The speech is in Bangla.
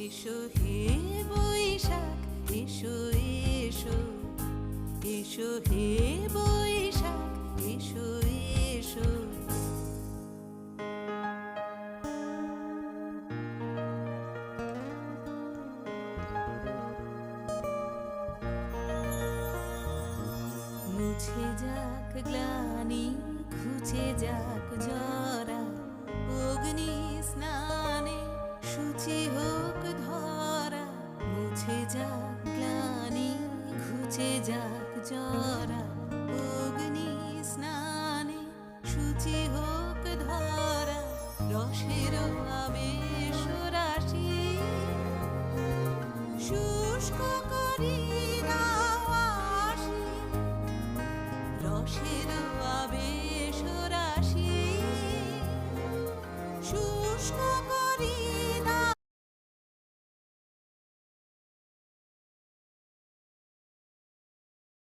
এসো হে বৈশাখ, এসো এসো, এসো হে বৈশাখ, এসো এসো। মুছে যাক গ্লানি, ঘুচে যাক জরা, অগ্নি স্নানে শুচি হোক ধরা। মুছে যাক গ্লানি, ঘুচে যাক জরা,